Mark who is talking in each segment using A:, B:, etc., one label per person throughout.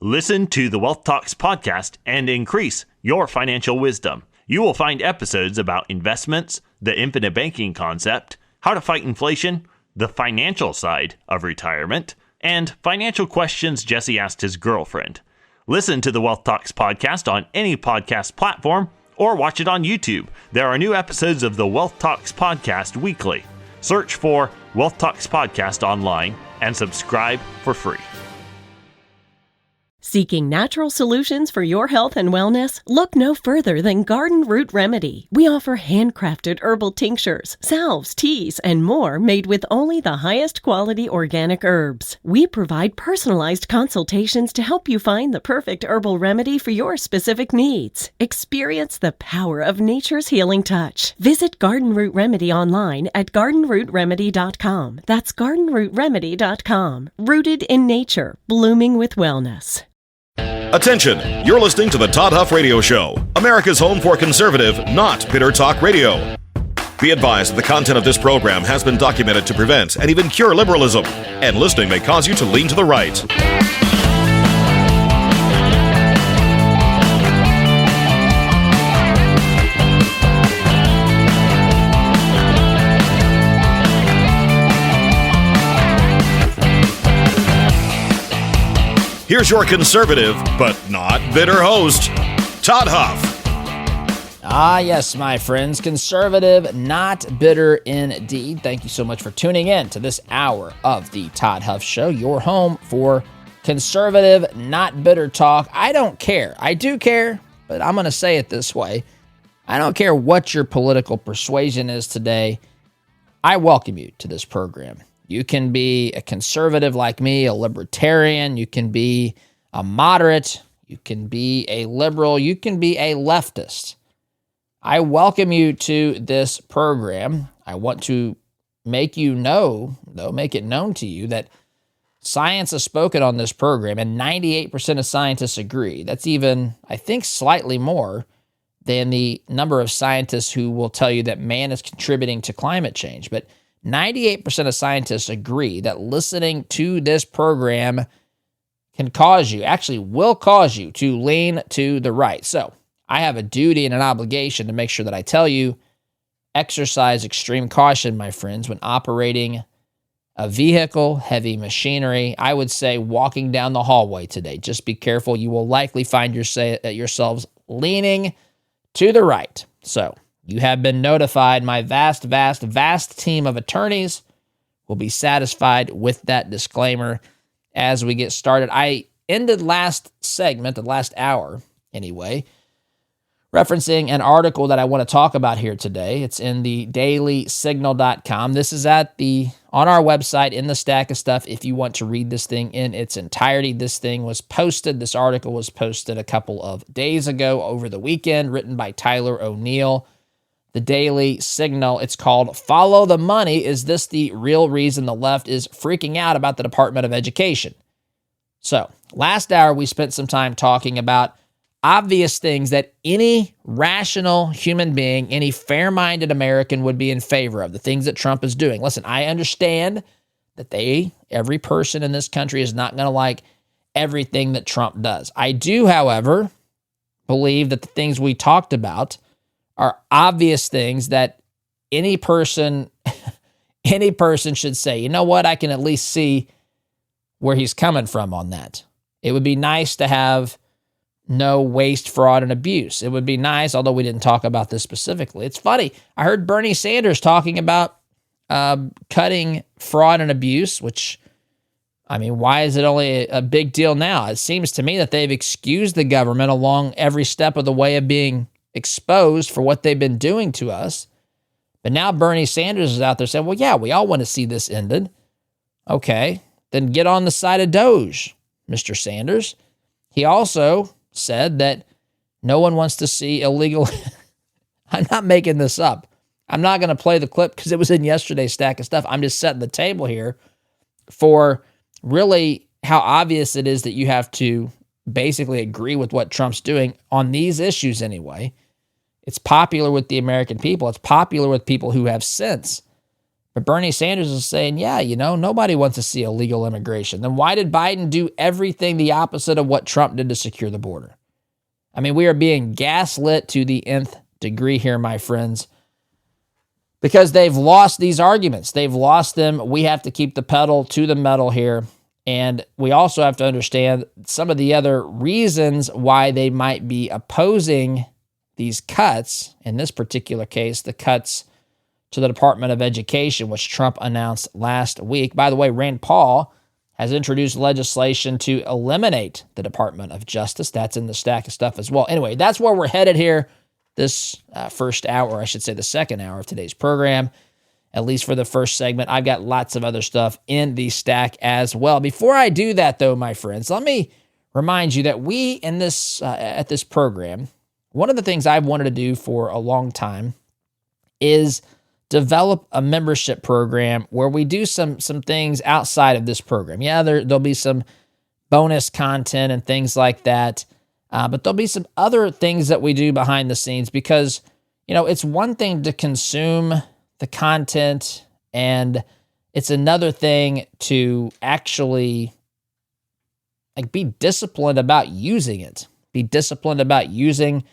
A: Listen to the Wealth Talks podcast and increase your financial wisdom. You will find episodes about investments, the infinite banking concept, how to fight inflation, the financial side of retirement, and financial questions Jesse asked his girlfriend. Listen to the Wealth Talks podcast on any podcast platform or watch it on YouTube. There are new episodes of the Wealth Talks podcast weekly. Search for Wealth Talks podcast online and subscribe for free.
B: Seeking natural solutions for your health and wellness? Look no further than Garden Root Remedy. We offer handcrafted herbal tinctures, salves, teas, and more made with only the highest quality organic herbs. We provide personalized consultations to help you find the perfect herbal remedy for your specific needs. Experience the power of nature's healing touch. Visit Garden Root Remedy online at gardenrootremedy.com. That's gardenrootremedy.com. Rooted in nature, blooming with wellness.
C: Attention, you're listening to the Todd Huff Radio Show, America's home for conservative, not bitter talk radio. Be advised that the content of this program has been documented to prevent and even cure liberalism, and listening may cause you to lean to the right. Here's your conservative, but not bitter host, Todd Huff.
D: Ah, yes, my friends. Conservative, not bitter indeed. Thank you so much for tuning in to this hour of the Todd Huff Show, your home for conservative, not bitter talk. I don't care. I do care, but I'm going to say it this way. I don't care what your political persuasion is today. I welcome you to this program. You can be a conservative like me, a libertarian. You can be a moderate. You can be a liberal. You can be a leftist. I welcome you to this program. I want to make you know, though, make it known to you that science has spoken on this program, and 98% of scientists agree. That's even, I think, slightly more than the number of scientists who will tell you that man is contributing to climate change. But 98% of scientists agree that listening to this program can cause you, actually will cause you, to lean to the right. So I have a duty and an obligation to make sure that I tell you, exercise extreme caution, my friends, when operating a vehicle, heavy machinery. I would say walking down the hallway today. Just be careful. You will likely find yourselves leaning to the right. So you have been notified. My vast team of attorneys will be satisfied with that disclaimer as we get started. I ended last segment, the last hour anyway, referencing an article that I want to talk about here today. It's in the dailysignal.com. This is on our website in the stack of stuff if you want to read this thing in its entirety. This article was posted a couple of days ago over the weekend, written by Tailor O'Neill. The Daily Signal. It's called Follow the Money. Is this the real reason the left is freaking out about the Department of Education? So, last hour we spent some time talking about obvious things that any rational human being, any fair-minded American would be in favor of, the things that Trump is doing. Listen, I understand that every person in this country is not going to like everything that Trump does. I do, however, believe that the things we talked about are obvious things that any person should say, you know what, I can at least see where he's coming from on that. It would be nice to have no waste, fraud, and abuse. It would be nice, although we didn't talk about this specifically. It's funny. I heard Bernie Sanders talking about cutting fraud and abuse, which, I mean, why is it only a big deal now? It seems to me that they've excused the government along every step of the way of being exposed for what they've been doing to us. But now Bernie Sanders is out there saying, well, yeah, we all want to see this ended. Okay, then get on the side of DOGE, Mr. Sanders. He also said that no one wants to see illegal. I'm not making this up. I'm not going to play the clip because it was in yesterday's stack of stuff. I'm just setting the table here for really how obvious it is that you have to basically agree with what Trump's doing on these issues anyway. It's popular with the American people. It's popular with people who have sense. But Bernie Sanders is saying, yeah, nobody wants to see illegal immigration. Then why did Biden do everything the opposite of what Trump did to secure the border? I mean, we are being gaslit to the nth degree here, my friends, because they've lost these arguments. They've lost them. We have to keep the pedal to the metal here. And we also have to understand some of the other reasons why they might be opposing these cuts. In this particular case, the cuts to the Department of Education, which Trump announced last week. By the way, Rand Paul has introduced legislation to eliminate the Department of Justice. That's in the stack of stuff as well. Anyway, that's where we're headed here this first hour, or I should say the second hour of today's program, at least for the first segment. I've got lots of other stuff in the stack as well. Before I do that, though, my friends, let me remind you that we in this at this program, one of the things I've wanted to do for a long time is develop a membership program where we do some things outside of this program. Yeah, there'll be some bonus content and things like that, but there'll be some other things that we do behind the scenes because, it's one thing to consume the content and it's another thing to actually be disciplined about using it, be disciplined about using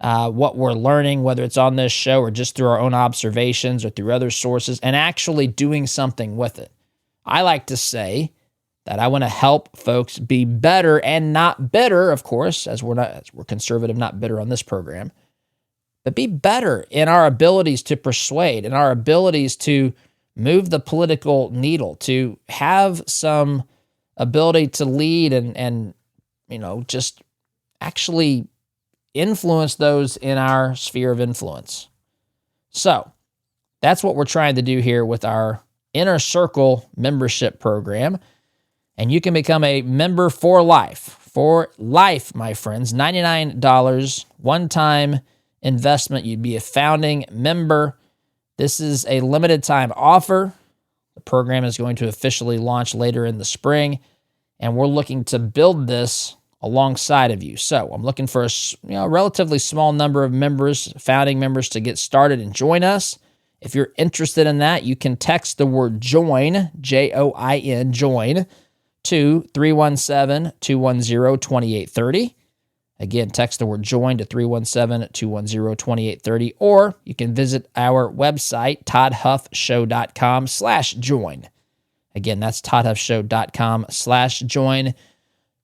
D: what we're learning, whether it's on this show or just through our own observations or through other sources, and actually doing something with it. I like to say that I want to help folks be better and not bitter, of course, as we're conservative, not bitter on this program, but be better in our abilities to persuade, in our abilities to move the political needle, to have some ability to lead and just actually influence those in our sphere of influence. So that's what we're trying to do here with our Inner Circle membership program. And you can become a member for life. For life, my friends. $99, one-time investment. You'd be a founding member. This is a limited time offer. The program is going to officially launch later in the spring. And we're looking to build this alongside of you. So I'm looking for a relatively small number of members, founding members, to get started and join us. If you're interested in that, you can text the word join, Join, join, to 317-210-2830. Again, text the word join to 317-210-2830, or you can visit our website, toddhuffshow.com/join. Again, that's toddhuffshow.com/join.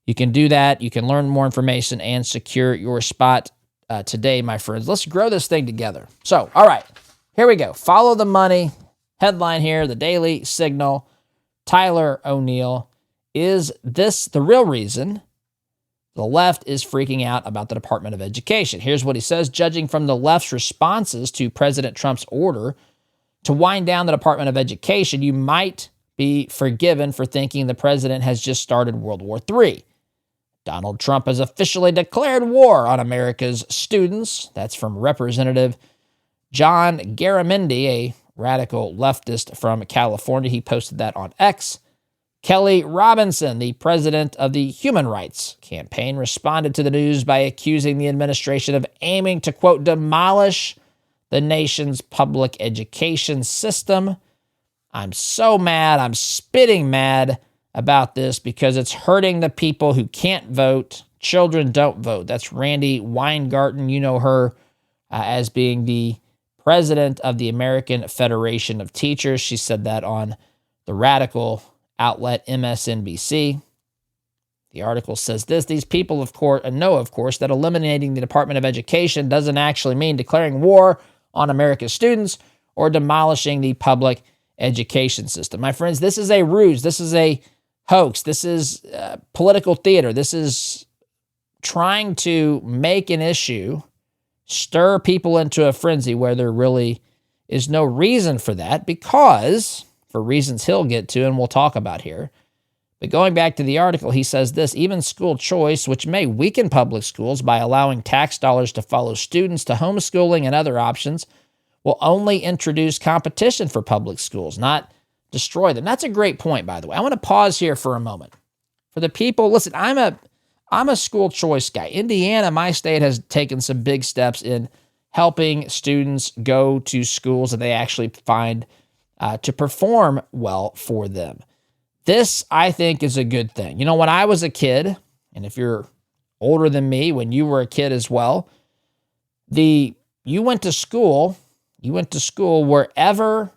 D: You can do that. You can learn more information and secure your spot today, my friends. Let's grow this thing together. So, all right, here we go. Follow the money. Headline here, the Daily Signal. Tyler O'Neill. Is this the real reason the left is freaking out about the Department of Education? Here's what he says. Judging from the left's responses to President Trump's order to wind down the Department of Education, you might be forgiven for thinking the president has just started World War III. Donald Trump has officially declared war on America's students. That's from Representative John Garamendi, a radical leftist from California. He posted that on X. Kelly Robinson, the president of the Human Rights Campaign, responded to the news by accusing the administration of aiming to, quote, demolish the nation's public education system. I'm so mad. I'm spitting mad about this because it's hurting the people who can't vote. Children don't vote. That's Randi Weingarten. You know her as being the president of the American Federation of Teachers. She said that on the radical outlet MSNBC. The article says this: these people, of course, know, of course, that eliminating the Department of Education doesn't actually mean declaring war on America's students or demolishing the public education system. My friends, this is a ruse. This is a hoax. This is political theater. This is trying to make an issue, stir people into a frenzy where there really is no reason for that, because for reasons he'll get to and we'll talk about here. But going back to the article, he says this: even school choice, which may weaken public schools by allowing tax dollars to follow students to homeschooling and other options, will only introduce competition for public schools, not destroy them. That's a great point, by the way. I want to pause here for a moment. For the people, listen, I'm a school choice guy. Indiana, my state, has taken some big steps in helping students go to schools that they actually find to perform well for them. This, I think, is a good thing. You know, when I was a kid, and if you're older than me, when you were a kid as well, you went to school whatever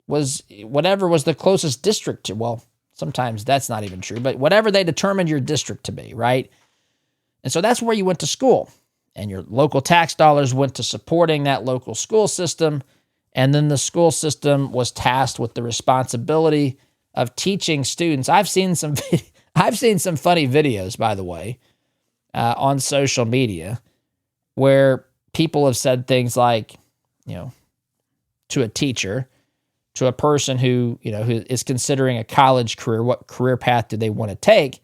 D: was the closest district to, well, sometimes that's not even true, but whatever they determined your district to be, right? And so that's where you went to school. And your local tax dollars went to supporting that local school system. And then the school system was tasked with the responsibility of teaching students. I've seen some funny videos, by the way, on social media where people have said things like, to a teacher, to a person who is considering a college career, what career path do they want to take?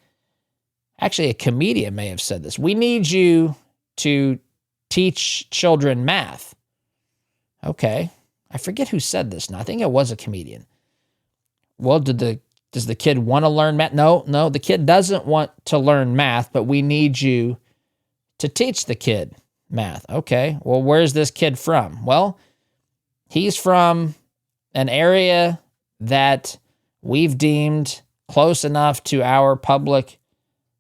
D: Actually, a comedian may have said this. We need you to teach children math. Okay. I forget who said this now. I think it was a comedian. Well, does the kid want to learn math? No, the kid doesn't want to learn math, but we need you to teach the kid math. Okay. Well, where's this kid from? Well, he's from an area that we've deemed close enough to our public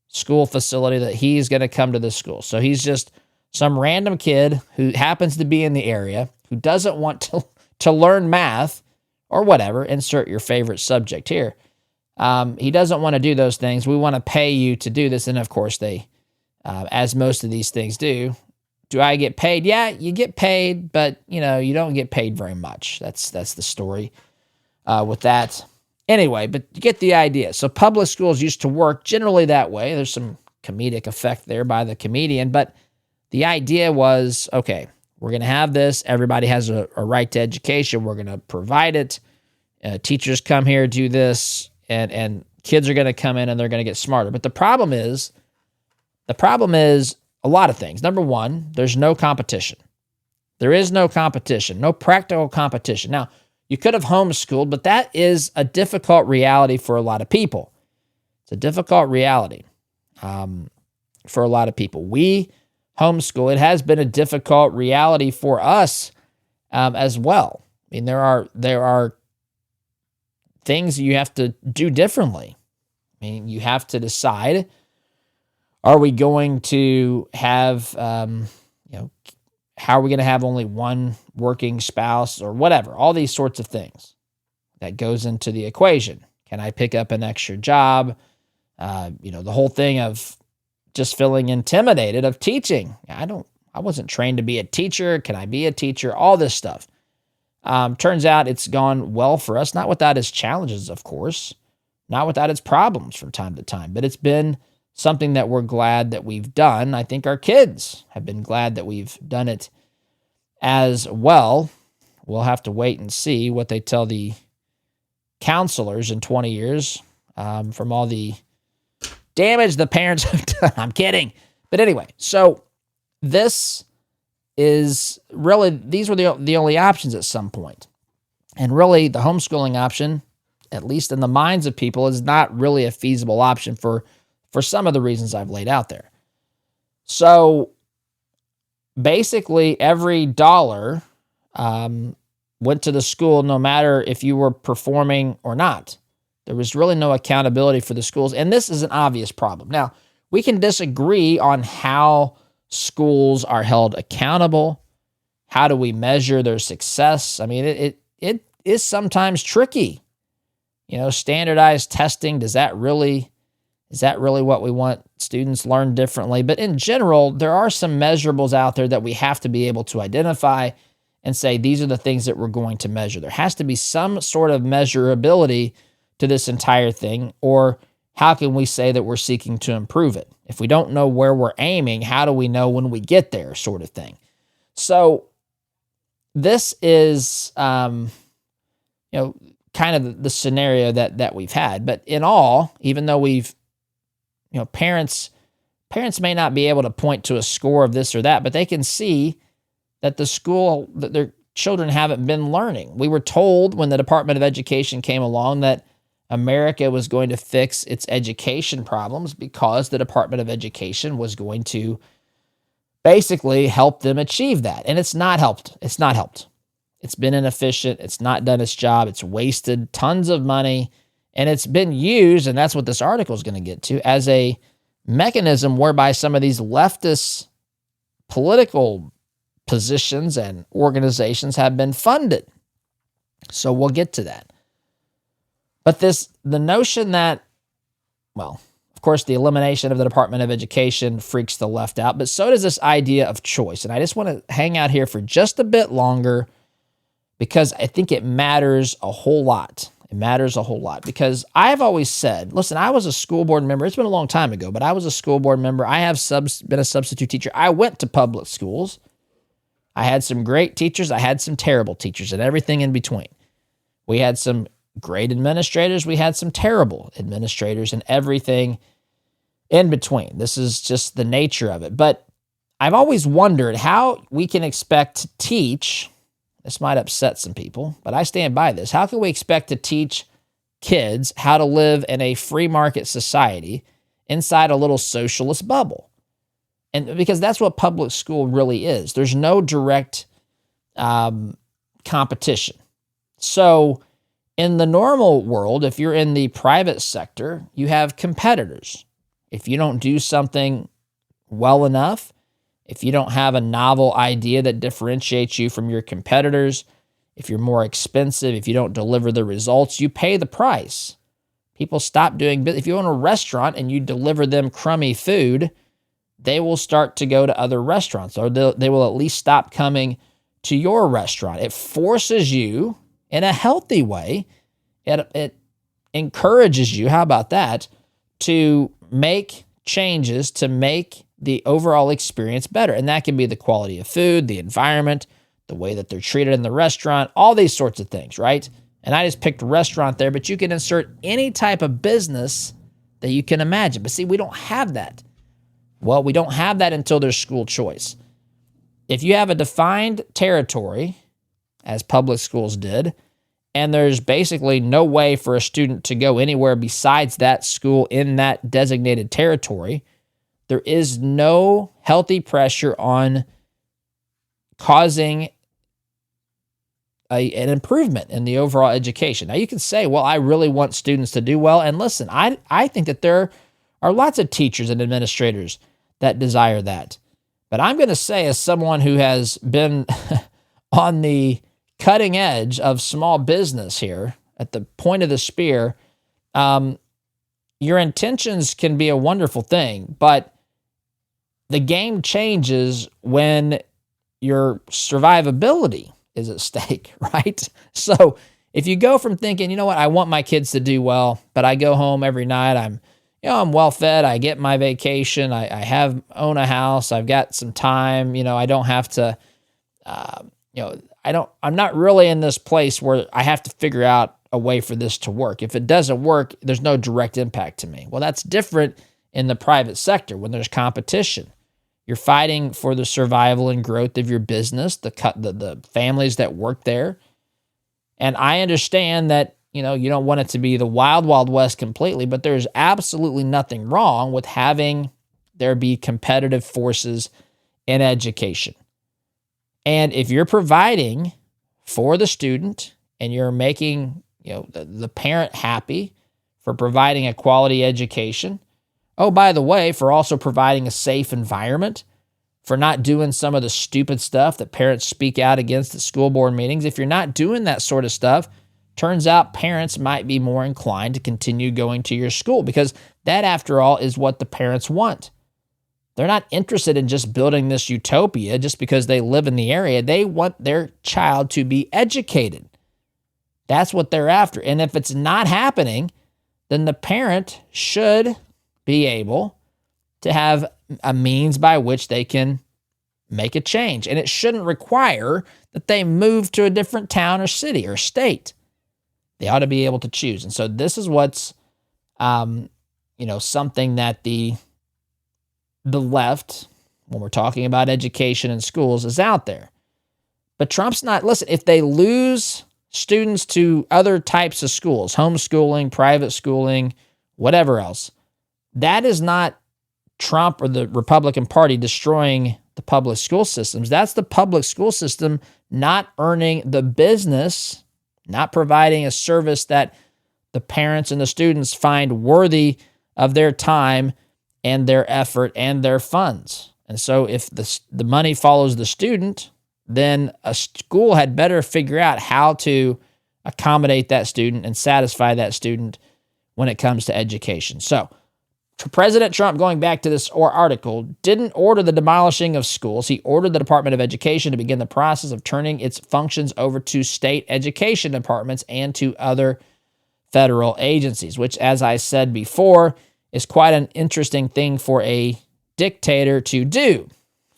D: school facility that he's going to come to this school. So he's just some random kid who happens to be in the area who doesn't want to learn math or whatever. Insert your favorite subject here. He doesn't want to do those things. We want to pay you to do this. And of course they, as most of these things do I get paid? Yeah, you get paid, but you don't get paid very much. That's the story with that. Anyway, but you get the idea. So public schools used to work generally that way. There's some comedic effect there by the comedian, but the idea was, okay, we're going to have this. Everybody has a right to education. We're going to provide it. Teachers come here, do this, and kids are going to come in and they're going to get smarter. But the problem is a lot of things. Number one, there's no competition. There is no competition, no practical competition. Now, you could have homeschooled, but that is a difficult reality for a lot of people. It's a difficult reality for a lot of people. We homeschool. It has been a difficult reality for us as well. I mean, there are things you have to do differently. I mean, you have to decide, are we going to have, how are we going to have only one working spouse or whatever? All these sorts of things that goes into the equation. Can I pick up an extra job? The whole thing of just feeling intimidated of teaching. I wasn't trained to be a teacher. Can I be a teacher? All this stuff. Turns out it's gone well for us, not without its challenges, of course, not without its problems from time to time, but it's been something that we're glad that we've done. I think our kids have been glad that we've done it as well. We'll have to wait and see what they tell the counselors in 20 years from all the damage the parents have done. I'm kidding. But anyway, so this is really, these were the only options at some point. And really, the homeschooling option, at least in the minds of people, is not really a feasible option for some of the reasons I've laid out there. So basically, every dollar went to the school, no matter if you were performing or not. There was really no accountability for the schools, and this is an obvious problem. Now, we can disagree on how schools are held accountable. How do we measure their success? I mean, it is sometimes tricky. Standardized testing, is that really what we want? Students learn differently. But in general, there are some measurables out there that we have to be able to identify and say, these are the things that we're going to measure. There has to be some sort of measurability to this entire thing, or how can we say that we're seeking to improve it? If we don't know where we're aiming, how do we know when we get there, sort of thing? So this is, kind of the scenario that we've had. But in all, even though parents may not be able to point to a score of this or that, but they can see that that their children haven't been learning. We were told when the Department of Education came along that America was going to fix its education problems because the Department of Education was going to basically help them achieve that. And it's not helped. It's It's been inefficient. It's not done its job. It's wasted tons of money. And it's been used, and that's what this article is going to get to, as a mechanism whereby some of these leftist political positions and organizations have been funded. So we'll get to that. But the notion that, well, of course, the elimination of the Department of Education freaks the left out, but so does this idea of choice. And I just want to hang out here for just a bit longer because I think it matters a whole lot. It matters a whole lot because I've always said, listen, I was a school board member. It's been a long time ago, but I was a school board member. I have been a substitute teacher. I went to public schools. I had some great teachers. I had some terrible teachers and everything in between. We had some great administrators. We had some terrible administrators and everything in between. This is just the nature of it. But I've always wondered how we can expect to teach. This might upset some people, but I stand by this. How can we expect to teach kids how to live in a free market society inside a little socialist bubble? And because that's what public school really is. There's no direct competition. So in the normal world, if you're in the private sector, you have competitors. If you don't do something well enough, if you don't have a novel idea that differentiates you from your competitors, if you're more expensive, if you don't deliver the results, you pay the price. People stop doing business. If you own a restaurant and you deliver them crummy food, they will start to go to other restaurants, or they will at least stop coming to your restaurant. It forces you in a healthy way. It encourages you, how about that, to make changes to make the overall experience better. And that can be the quality of food, the environment, the way that they're treated in the restaurant, all these sorts of things, right? And I just picked restaurant there, but you can insert any type of business that you can imagine. But see, we don't have that. Well, we don't have that until there's school choice. If you have a defined territory, as public schools did, and there's basically no way for a student to go anywhere besides that school in that designated territory, there is no healthy pressure on causing an improvement in the overall education. Now, you can say, well, I really want students to do well. And listen, I think that there are lots of teachers and administrators that desire that. But I'm going to say, as someone who has been on the cutting edge of small business here, at the point of the spear, your intentions can be a wonderful thing, but the game changes when your survivability is at stake, right? So if you go from thinking, you know what, I want my kids to do well, but I go home every night, I'm well fed, I get my vacation, I own a house, I've got some time, I don't have to, I'm not really in this place where I have to figure out a way for this to work. If it doesn't work, there's no direct impact to me. Well, that's different in the private sector when there's competition. You're fighting for the survival and growth of your business, the families that work there. And I understand that, you don't want it to be the wild, wild west completely, but there's absolutely nothing wrong with having there be competitive forces in education. And if you're providing for the student and you're making, the parent happy for providing a quality education, oh, by the way, for also providing a safe environment, for not doing some of the stupid stuff that parents speak out against at school board meetings. If you're not doing that sort of stuff, turns out parents might be more inclined to continue going to your school because that, after all, is what the parents want. They're not interested in just building this utopia just because they live in the area. They want their child to be educated. That's what they're after. And if it's not happening, then the parent should be able to have a means by which they can make a change. And it shouldn't require that they move to a different town or city or state. They ought to be able to choose. And so this is what's, something that the left, when we're talking about education and schools, is out there. But Trump's not, listen, if they lose students to other types of schools, homeschooling, private schooling, whatever else, that is not Trump or the Republican Party destroying the public school systems. That's the public school system not earning the business, not providing a service that the parents and the students find worthy of their time and their effort and their funds. And so if the money follows the student, then a school had better figure out how to accommodate that student and satisfy that student when it comes to education. So President Trump, going back to this article, didn't order the demolishing of schools. He ordered the Department of Education to begin the process of turning its functions over to state education departments and to other federal agencies, which, as I said before, is quite an interesting thing for a dictator to do.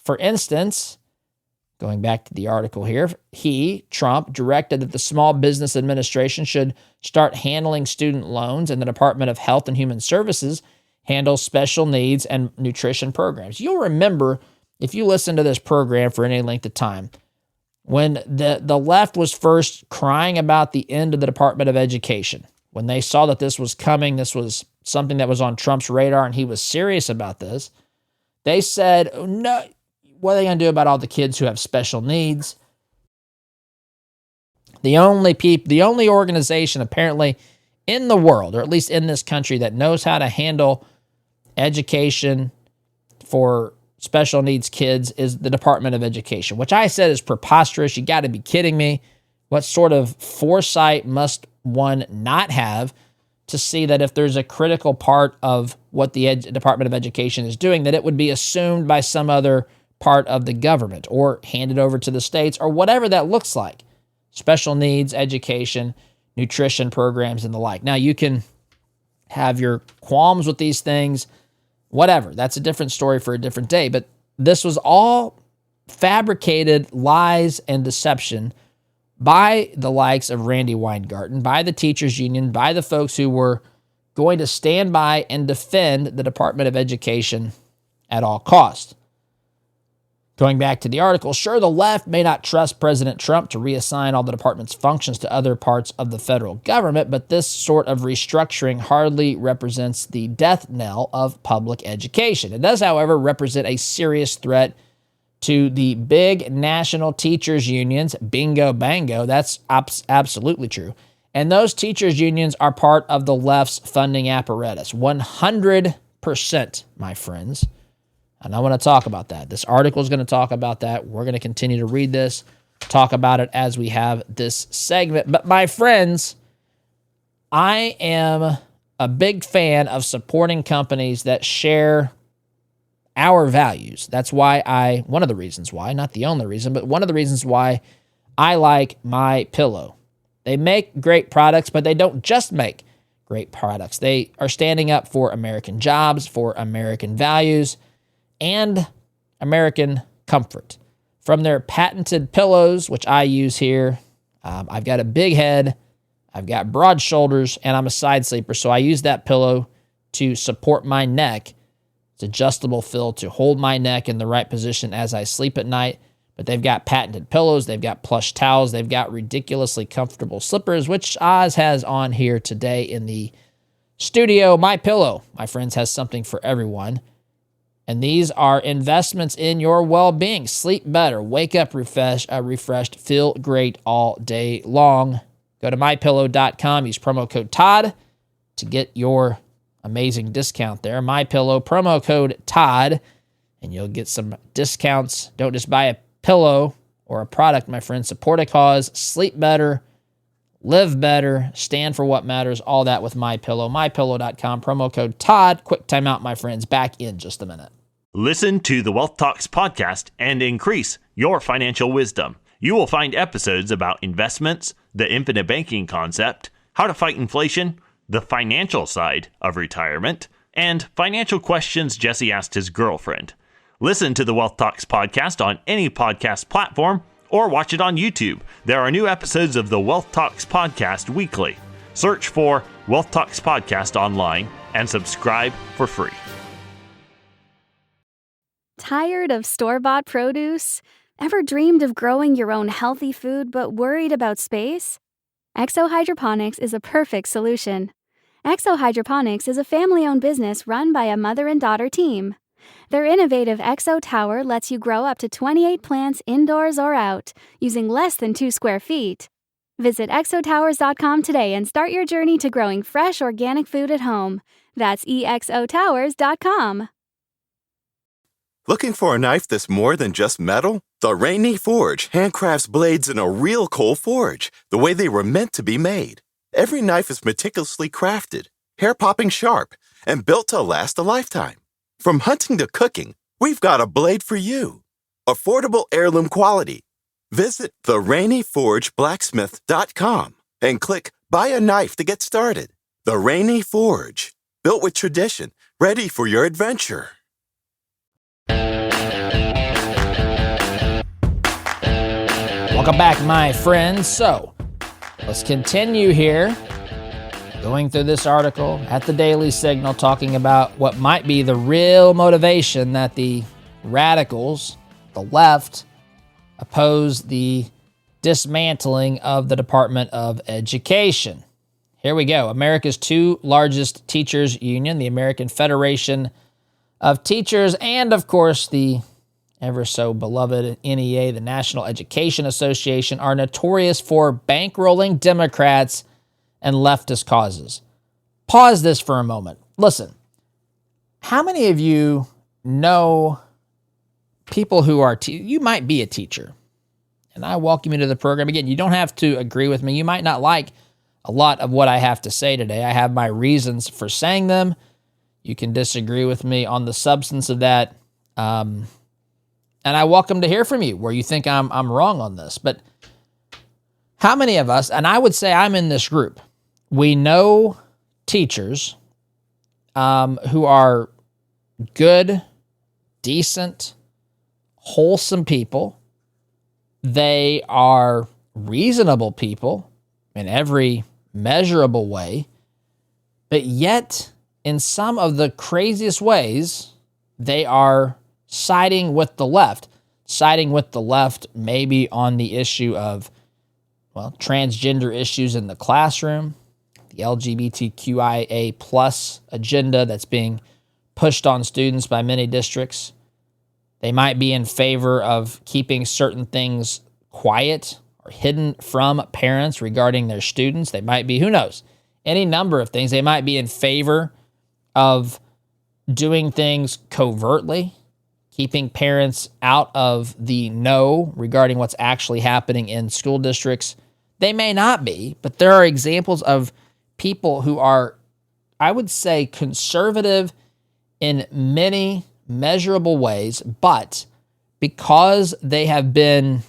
D: For instance, going back to the article here, Trump, directed that the Small Business Administration should start handling student loans, and the Department of Health and Human Services handle special needs and nutrition programs. You'll remember, if you listen to this program for any length of time, when the left was first crying about the end of the Department of Education, when they saw that this was coming, this was something that was on Trump's radar, and he was serious about this, they said, no, what are they going to do about all the kids who have special needs? The only organization apparently in the world, or at least in this country, that knows how to handle education for special needs kids is the Department of Education, which I said is preposterous. You got to be kidding me. What sort of foresight must one not have to see that if there's a critical part of what the Department of Education is doing, that it would be assumed by some other part of the government or handed over to the states or whatever that looks like. Special needs, education, nutrition programs, and the like. Now, you can have your qualms with these things, whatever. That's a different story for a different day. But this was all fabricated lies and deception by the likes of Randy Weingarten, by the teachers union, by the folks who were going to stand by and defend the Department of Education at all costs. Going back to the article, sure, the left may not trust President Trump to reassign all the department's functions to other parts of the federal government, but this sort of restructuring hardly represents the death knell of public education. It does, however, represent a serious threat to the big national teachers unions. Bingo, bango, that's absolutely true. And those teachers unions are part of the left's funding apparatus. 100%, my friends. And I want to talk about that. This article is going to talk about that. We're going to continue to read this, talk about it as we have this segment. But my friends, I am a big fan of supporting companies that share our values. That's why one of the reasons why, not the only reason, but one of the reasons why I like MyPillow. They make great products, but they don't just make great products. They are standing up for American jobs, for American values, and American comfort. From their patented pillows, which I use here, I've got a big head, I've got broad shoulders, and I'm a side sleeper, so I use that pillow to support my neck. It's adjustable fill to hold my neck in the right position as I sleep at night. But they've got patented pillows, they've got plush towels, they've got ridiculously comfortable slippers, which Oz has on here today in the studio. MyPillow, my friends, has something for everyone. And these are investments in your well-being. Sleep better, wake up refreshed, feel great all day long. Go to MyPillow.com, use promo code Todd to get your amazing discount there. MyPillow, promo code Todd, and you'll get some discounts. Don't just buy a pillow or a product, my friends. Support a cause, sleep better, live better, stand for what matters, all that with MyPillow. MyPillow.com, promo code Todd. Quick timeout, my friends. Back in just a minute.
A: Listen to the Wealth Talks podcast and increase your financial wisdom. You will find episodes about investments, the infinite banking concept, how to fight inflation, the financial side of retirement, and financial questions Jesse asked his girlfriend. Listen to the Wealth Talks podcast on any podcast platform or watch it on YouTube. There are new episodes of the Wealth Talks podcast weekly. Search for Wealth Talks podcast online and subscribe for free.
E: Tired of store-bought produce? Ever dreamed of growing your own healthy food but worried about space? Exo Hydroponics is a perfect solution. Exo Hydroponics is a family-owned business run by a mother and daughter team. Their innovative XO Tower lets you grow up to 28 plants indoors or out, using less than 2 square feet. Visit exotowers.com today and start your journey to growing fresh organic food at home. That's exotowers.com.
F: Looking for a knife that's more than just metal? The Rainy Forge handcrafts blades in a real coal forge, the way they were meant to be made. Every knife is meticulously crafted, hair-popping sharp, and built to last a lifetime. From hunting to cooking, we've got a blade for you. Affordable heirloom quality. Visit therainyforgeblacksmith.com and click Buy a Knife to get started. The Rainy Forge, built with tradition, ready for your adventure.
D: Welcome back, my friends. So, let's continue here, going through this article at the Daily Signal, talking about what might be the real motivation that the radicals, the left, oppose the dismantling of the Department of Education. Here we go. America's two largest teachers union, the American Federation of Teachers, and of course the ever so beloved NEA, the National Education Association, are notorious for bankrolling Democrats and leftist causes. Pause this for a moment. Listen, how many of you know people who are, you might be a teacher, and I welcome you to the program. Again, you don't have to agree with me. You might not like a lot of what I have to say today. I have my reasons for saying them. You can disagree with me on the substance of that. And I welcome to hear from you where you think I'm wrong on this. But how many of us, and I would say I'm in this group, we know teachers who are good, decent, wholesome people. They are reasonable people in every measurable way. But yet, in some of the craziest ways, they are siding with the left. Siding with the left maybe on the issue of, well, transgender issues in the classroom, the LGBTQIA plus agenda that's being pushed on students by many districts. They might be in favor of keeping certain things quiet or hidden from parents regarding their students. They might be, who knows, any number of things. They might be in favor of doing things covertly, keeping parents out of the know regarding what's actually happening in school districts. They may not be, but there are examples of people who are, I would say, conservative in many measurable ways, but because they have been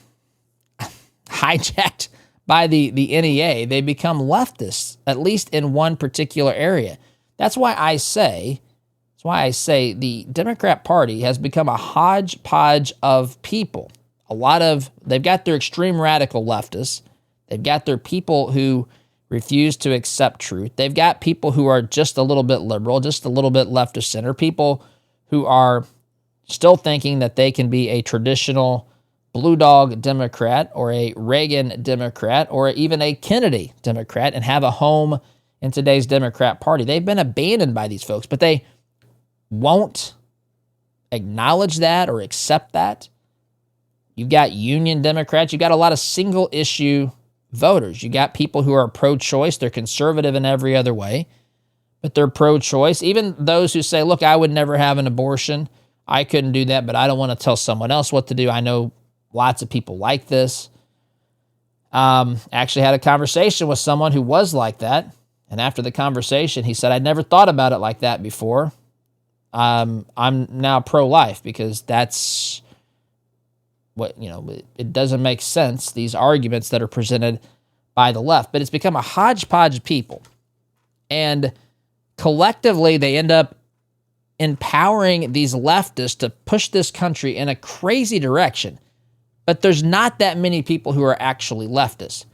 D: hijacked by the NEA, they become leftists, at least in one particular area. That's why I say the Democrat Party has become a hodgepodge of people. They've got their extreme radical leftists. They've got their people who refuse to accept truth. They've got people who are just a little bit liberal, just a little bit left of center, people who are still thinking that they can be a traditional Blue Dog Democrat or a Reagan Democrat or even a Kennedy Democrat and have a home in today's Democrat Party. They've been abandoned by these folks, but they won't acknowledge that or accept that. You've got union Democrats. You've got a lot of single issue voters. You got people who are pro-choice. They're conservative in every other way, but they're pro-choice. Even those who say, look, I would never have an abortion. I couldn't do that, but I don't want to tell someone else what to do. I know lots of people like this. Actually had a conversation with someone who was like that. And after the conversation, he said, I'd never thought about it like that before. I'm now pro-life because that's what, it doesn't make sense, these arguments that are presented by the left. But it's become a hodgepodge of people. And collectively, they end up empowering these leftists to push this country in a crazy direction. But there's not that many people who are actually leftists.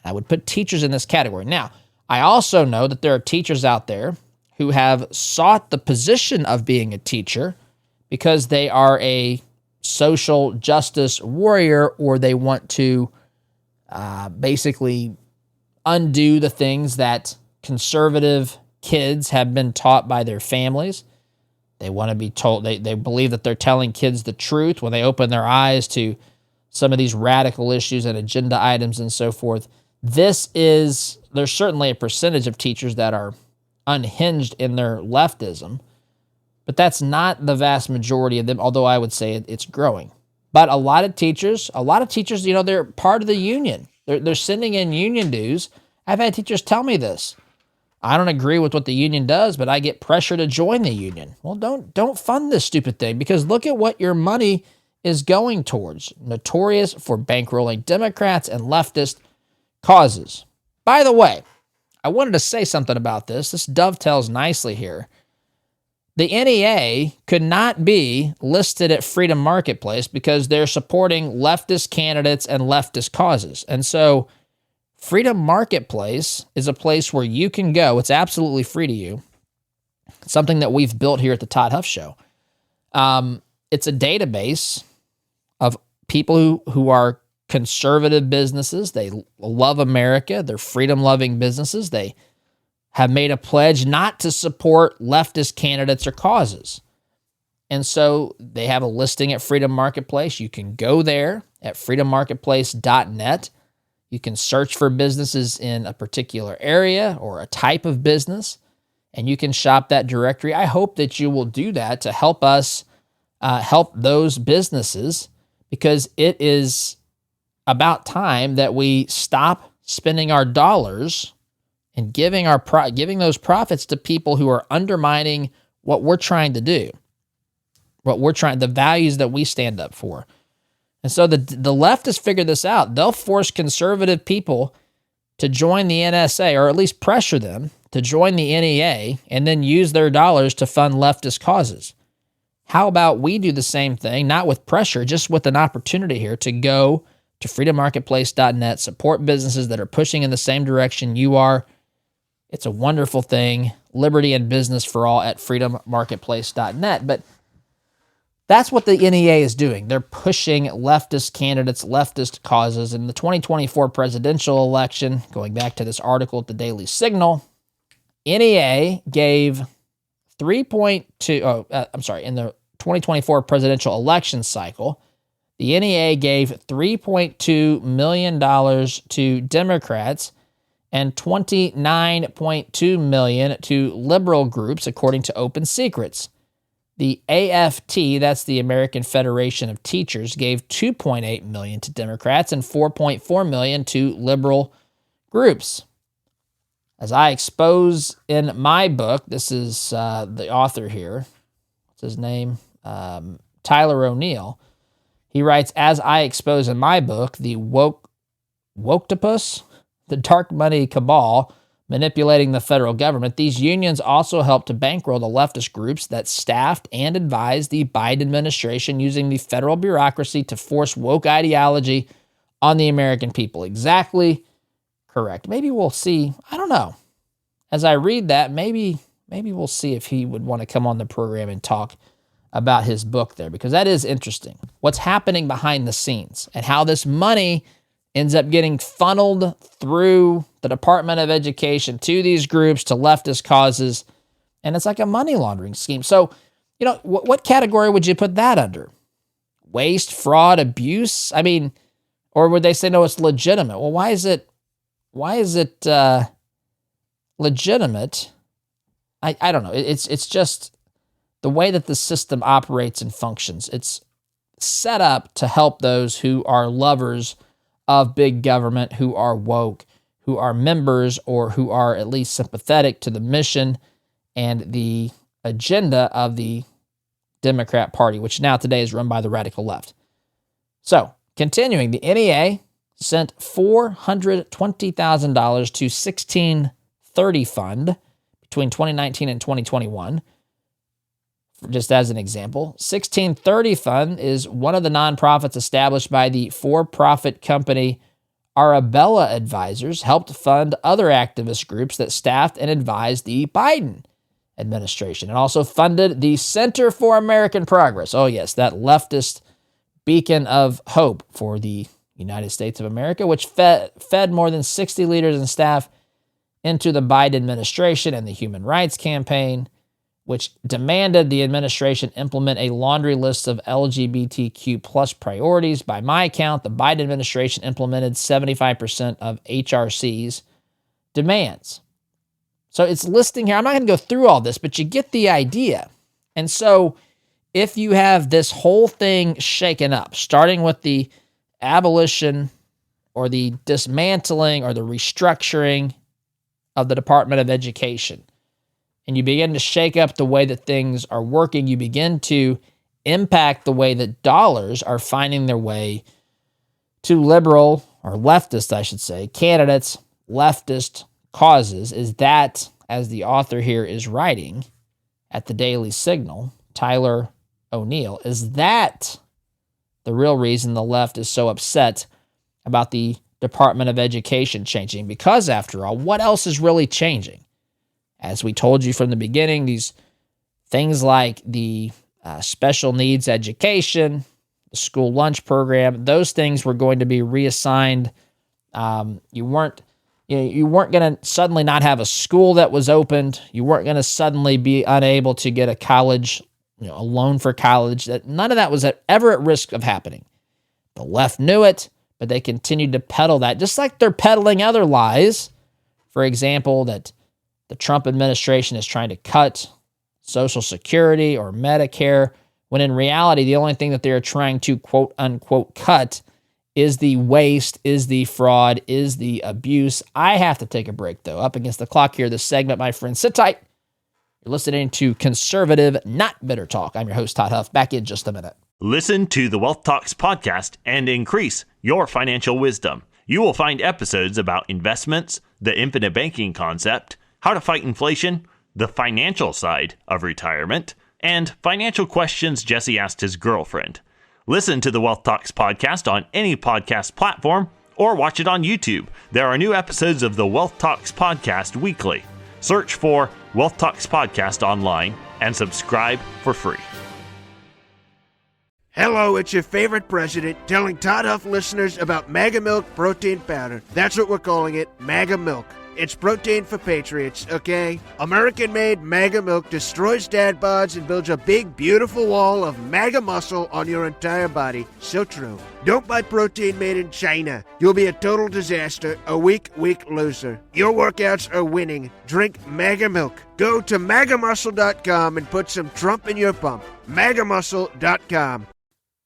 D: I would put teachers in this category. Now, I also know that there are teachers out there who have sought the position of being a teacher because they are a social justice warrior or they want to basically undo the things that conservative kids have been taught by their families. They want to be told, they believe that they're telling kids the truth when they open their eyes to some of these radical issues and agenda items and so forth. There's certainly a percentage of teachers that are unhinged in their leftism, but that's not the vast majority of them, although I would say it's growing. But a lot of teachers, they're part of the union. They're sending in union dues. I've had teachers tell me this. I don't agree with what the union does, but I get pressure to join the union. Well, don't fund this stupid thing, because look at what your money is going towards. Notorious for bankrolling Democrats and leftist causes. By the way, I wanted to say something about this. This dovetails nicely here. The NEA could not be listed at Freedom Marketplace because they're supporting leftist candidates and leftist causes. And so Freedom Marketplace is a place where you can go. It's absolutely free to you. It's something that we've built here at the Todd Huff Show. It's a database of people who are conservative businesses. They love America. They're freedom-loving businesses. They have made a pledge not to support leftist candidates or causes. And so they have a listing at Freedom Marketplace. You can go there at freedommarketplace.net. You can search for businesses in a particular area or a type of business, and you can shop that directory. I hope that you will do that to help us help those businesses, because it is about time that we stop spending our dollars and giving those profits to people who are undermining what we're trying to do, the values that we stand up for. And so the left has figured this out. They'll force conservative people to join the NSA, or at least pressure them to join the NEA, and then use their dollars to fund leftist causes. How about we do the same thing, not with pressure, just with an opportunity here to go to freedommarketplace.net, support businesses that are pushing in the same direction you are. It's a wonderful thing. Liberty and business for all at freedommarketplace.net. But that's what the NEA is doing. They're pushing leftist candidates, leftist causes. In the 2024 presidential election, going back to this article at the Daily Signal, NEA gave in the 2024 presidential election cycle, the NEA gave $3.2 million to Democrats and $29.2 million to liberal groups, according to Open Secrets. The AFT, that's the American Federation of Teachers, gave $2.8 million to Democrats and $4.4 million to liberal groups. As I expose in my book, this is the author here. What's his name? Tailor O'Neill. He writes, as I expose in my book, the Woktopus, the dark money cabal manipulating the federal government, these unions also helped to bankroll the leftist groups that staffed and advised the Biden administration, using the federal bureaucracy to force woke ideology on the American people. Exactly correct. Maybe we'll see. I don't know. As I read that, maybe we'll see if he would want to come on the program and talk about his book there, because that is interesting. What's happening behind the scenes and how this money ends up getting funneled through the Department of Education to these groups, to leftist causes, and it's like a money laundering scheme. So, what category would you put that under? Waste, fraud, abuse? I mean, or would they say, no, it's legitimate? Well, why is it legitimate? I don't know. It's just the way that the system operates and functions. It's set up to help those who are lovers of big government, who are woke, who are members, or who are at least sympathetic to the mission and the agenda of the Democrat Party, which now today is run by the radical left. So, continuing, the NEA sent $420,000 to 1630 Fund between 2019 and 2021. Just as an example, 1630 Fund is one of the nonprofits established by the for-profit company Arabella Advisors, helped fund other activist groups that staffed and advised the Biden administration, and also funded the Center for American Progress. Oh yes, that leftist beacon of hope for the United States of America, which fed more than 60 leaders and staff into the Biden administration and the Human Rights Campaign. which demanded the administration implement a laundry list of LGBTQ plus priorities. By my count, the Biden administration implemented 75% of HRC's demands. So it's listing here. I'm not going to go through all this, but you get the idea. And so if you have this whole thing shaken up, starting with the abolition or the dismantling or the restructuring of the Department of Education, and you begin to shake up the way that things are working, you begin to impact the way that dollars are finding their way to liberal, or leftist, I should say, candidates, leftist causes. Is that, as the author here is writing at the Daily Signal, Tyler O'Neill, is that the real reason the left is so upset about the Department of Education changing? Because after all, what else is really changing? As we told you from the beginning, these things like the special needs education, the school lunch program, those things were going to be reassigned. You weren't going to suddenly not have a school that was opened. You weren't going to suddenly be unable to get a college, a loan for college. None of that was ever at risk of happening. The left knew it, but they continued to peddle that, just like they're peddling other lies. For example, that the Trump administration is trying to cut Social Security or Medicare, when in reality, the only thing that they're trying to quote unquote cut is the waste, is the fraud, is the abuse. I have to take a break, though. Up against the clock here, this segment, my friends. Sit tight. You're listening to Conservative, Not Bitter Talk. I'm your host, Todd Huff. Back in just a minute.
A: Listen to the Wealth Talks podcast and increase your financial wisdom. You will find episodes about investments, the infinite banking concept, how to fight inflation, the financial side of retirement, and financial questions Jesse asked his girlfriend. Listen to the Wealth Talks podcast on any podcast platform or watch it on YouTube. There are new episodes of the Wealth Talks podcast weekly. Search for Wealth Talks podcast online and subscribe for free.
G: Hello, it's your favorite president telling Todd Huff listeners about Mega Milk Protein Powder. That's what we're calling it, Mega Milk. It's protein for patriots, okay? American-made Mega Milk destroys dad bods and builds a big, beautiful wall of mega muscle on your entire body. So true. Don't buy protein made in China. You'll be a total disaster, a weak loser. Your workouts are winning. Drink Mega Milk. Go to magamuscle.com and put some Trump in your pump. magamuscle.com.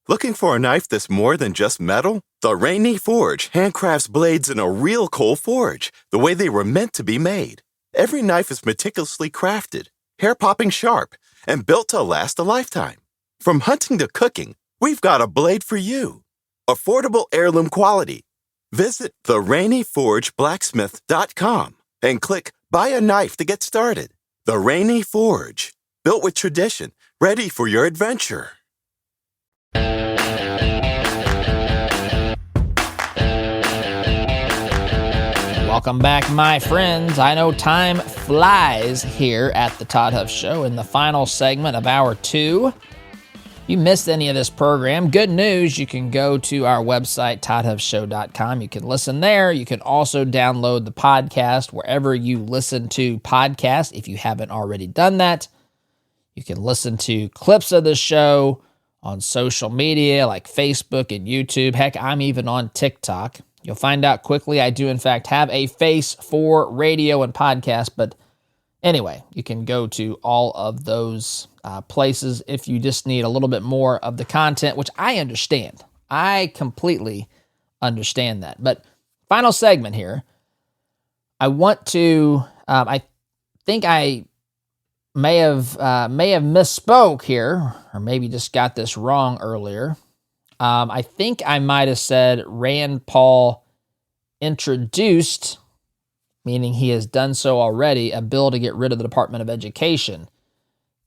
F: Looking for a knife that's more than just metal? The Rainy Forge handcrafts blades in a real coal forge, the way they were meant to be made. Every knife is meticulously crafted, hair-popping sharp, and built to last a lifetime. From hunting to cooking, we've got a blade for you. Affordable heirloom quality. Visit therainyforgeblacksmith.com and click Buy a Knife to get started. The Rainy Forge, built with tradition, ready for your adventure.
D: Welcome back, my friends. I know time flies here at the Todd Huff Show in the final segment of Hour 2. If you missed any of this program, good news, you can go to our website, toddhuffshow.com. You can listen there. You can also download the podcast wherever you listen to podcasts if you haven't already done that. You can listen to clips of the show on social media like Facebook and YouTube. Heck, I'm even on TikTok. You'll find out quickly I do, in fact, have a face for radio and podcast. But anyway, you can go to all of those places if you just need a little bit more of the content, which I understand. I completely understand that. But final segment here. I want to, I think I may have misspoke here, or maybe just got this wrong earlier. I think I might have said Rand Paul introduced, meaning he has done so already, a bill to get rid of the Department of Education.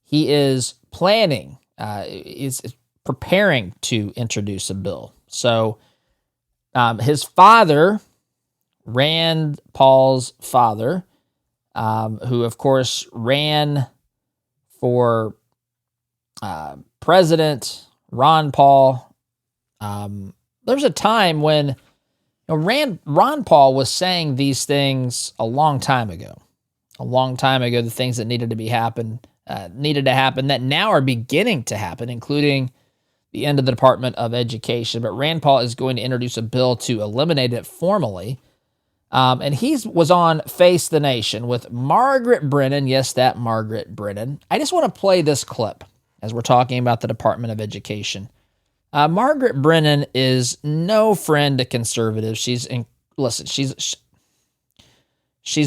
D: He is planning, is preparing to introduce a bill. So his father, Rand Paul's father, who of course ran for President Ron Paul. There's a time when Ron Paul was saying these things a long time ago, the things that needed to be needed to happen that now are beginning to happen, including the end of the Department of Education. But Rand Paul is going to introduce a bill to eliminate it formally. And he was on Face the Nation with Margaret Brennan. Yes, that Margaret Brennan. I just want to play this clip as we're talking about the Department of Education. Margaret Brennan is no friend to conservatives. She's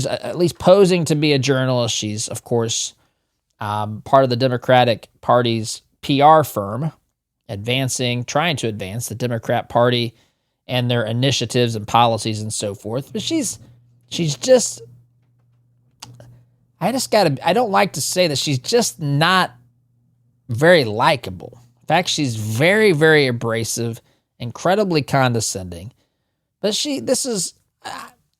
D: at least posing to be a journalist. She's, of course, part of the Democratic Party's PR firm, trying to advance the Democrat Party and their initiatives and policies and so forth. But she's just, I don't like to say that she's just not very likable. In fact, she's very, very abrasive, incredibly condescending. But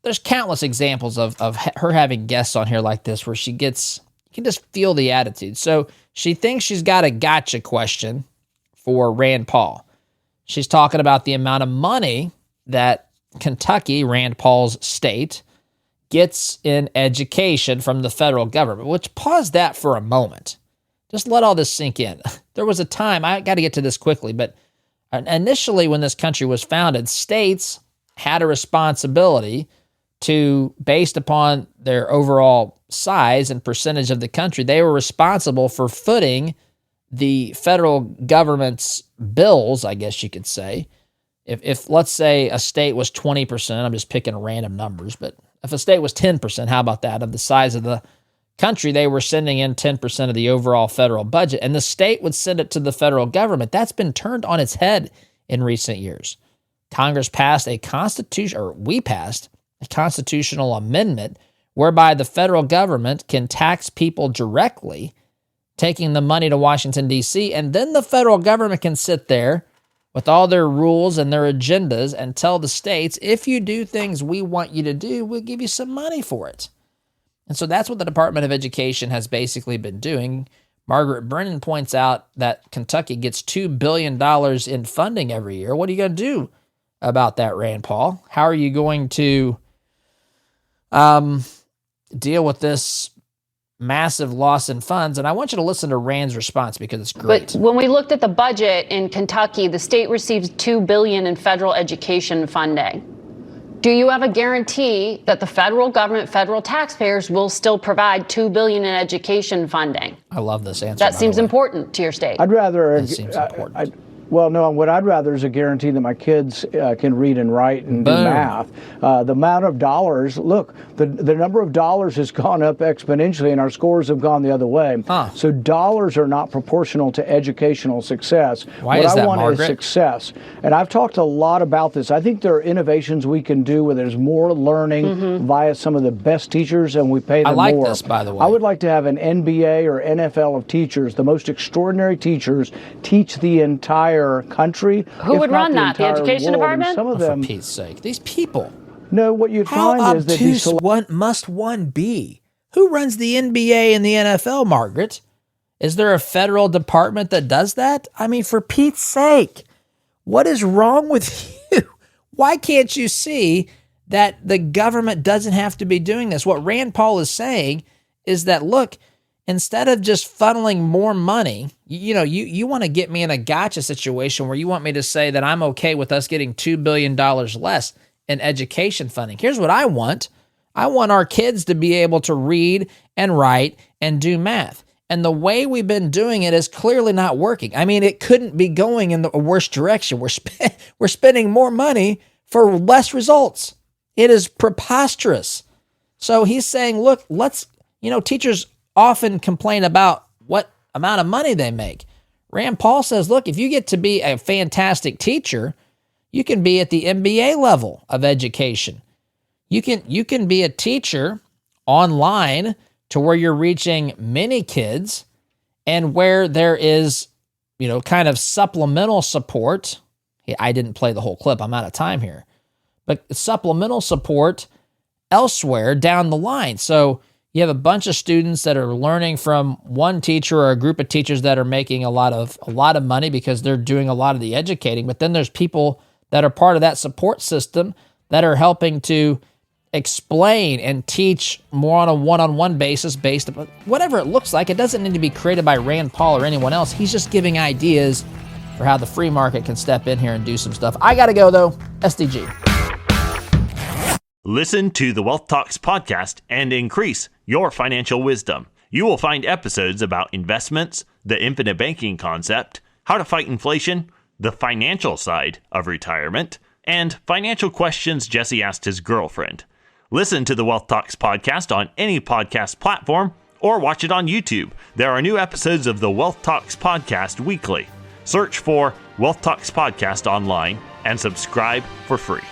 D: there's countless examples of her having guests on here like this where you can just feel the attitude. So she thinks she's got a gotcha question for Rand Paul. She's talking about the amount of money that Kentucky, Rand Paul's state, gets in education from the federal government, which pause that for a moment. Just let all this sink in. There was a time, I got to get to this quickly, but initially when this country was founded, states had a responsibility to, based upon their overall size and percentage of the country, they were responsible for footing the federal government's bills, I guess you could say. If let's say a state was 20%, I'm just picking random numbers, but if a state was 10%, how about that, of the size of the country, they were sending in 10% of the overall federal budget, and the state would send it to the federal government. That's been turned on its head in recent years. Congress passed we passed a constitutional amendment whereby the federal government can tax people directly, taking the money to Washington, D.C., and then the federal government can sit there with all their rules and their agendas and tell the states, if you do things we want you to do, we'll give you some money for it. And so that's what the Department of Education has basically been doing. Margaret Brennan points out that Kentucky gets $2 billion in funding every year. What are you going to do about that, Rand Paul? How are you going to deal with this massive loss in funds? And I want you to listen to Rand's response because it's great.
H: But when we looked at the budget in Kentucky, the state receives $2 billion in federal education funding. Do you have a guarantee that the federal government, federal taxpayers will still provide $2 billion in education funding?
D: I love this answer.
H: That seems important to your state.
I: I'd rather.
D: That seems important.
I: Well, no, what I'd rather is a guarantee that my kids can read and write and do math. The amount of dollars, look, the number of dollars has gone up exponentially and our scores have gone the other way. So dollars are not proportional to educational success.
D: Why is that,
I: What I want
D: Margaret?
I: is success. And I've talked a lot about this. I think there are innovations we can do where there's more learning via some of the best teachers and we pay them more.
D: I like this, by the way.
I: I would like to have an NBA or NFL of teachers, the most extraordinary teachers, teach the entire country.
H: Who would run that? The education department?
I: Some of them,
D: for Pete's sake, these people.
I: No, what you'd
D: How
I: find is that these
D: obtuse must one be? Who runs the NBA and the NFL, Margaret? Is there a federal department that does that? I mean, for Pete's sake, what is wrong with you? Why can't you see that the government doesn't have to be doing this? What Rand Paul is saying is that, look, instead of just funneling more money, you want to get me in a gotcha situation where you want me to say that I'm okay with us getting $2 billion less in education funding. Here's what I want. I want our kids to be able to read and write and do math. And the way we've been doing it is clearly not working. I mean, it couldn't be going in the worst direction. We're spending more money for less results. It is preposterous. So he's saying, look, teachers often complain about what amount of money they make. Rand Paul says, look, if you get to be a fantastic teacher, you can be at the MBA level of education. You can be a teacher online to where you're reaching many kids and where there is, kind of supplemental support. I didn't play the whole clip. I'm out of time here. But supplemental support elsewhere down the line. So you have a bunch of students that are learning from one teacher or a group of teachers that are making a lot of money because they're doing a lot of the educating. But then there's people that are part of that support system that are helping to explain and teach more on a one-on-one basis based upon whatever it looks like. It doesn't need to be created by Rand Paul or anyone else. He's just giving ideas for how the free market can step in here and do some stuff. I got to go, though. SDG.
A: Listen to the Wealth Talks podcast and increase your financial wisdom. You will find episodes about investments, the infinite banking concept, how to fight inflation, the financial side of retirement, and financial questions Jesse asked his girlfriend. Listen to the Wealth Talks podcast on any podcast platform or watch it on YouTube. There are new episodes of the Wealth Talks podcast weekly. Search for Wealth Talks podcast online and subscribe for free.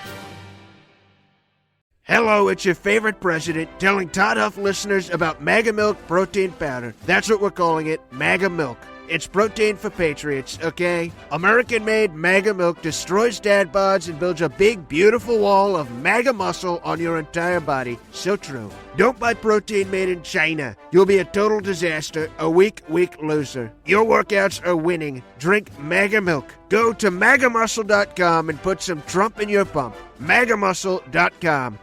G: Hello, it's your favorite president telling Todd Huff listeners about Mega Milk Protein Powder. That's what we're calling it, Mega Milk. It's protein for patriots, okay? American-made Mega Milk destroys dad bods and builds a big, beautiful wall of MAGA muscle on your entire body. So true. Don't buy protein made in China. You'll be a total disaster, a weak loser. Your workouts are winning. Drink Mega Milk. Go to MAGAmuscle.com and put some Trump in your pump. MAGAmuscle.com.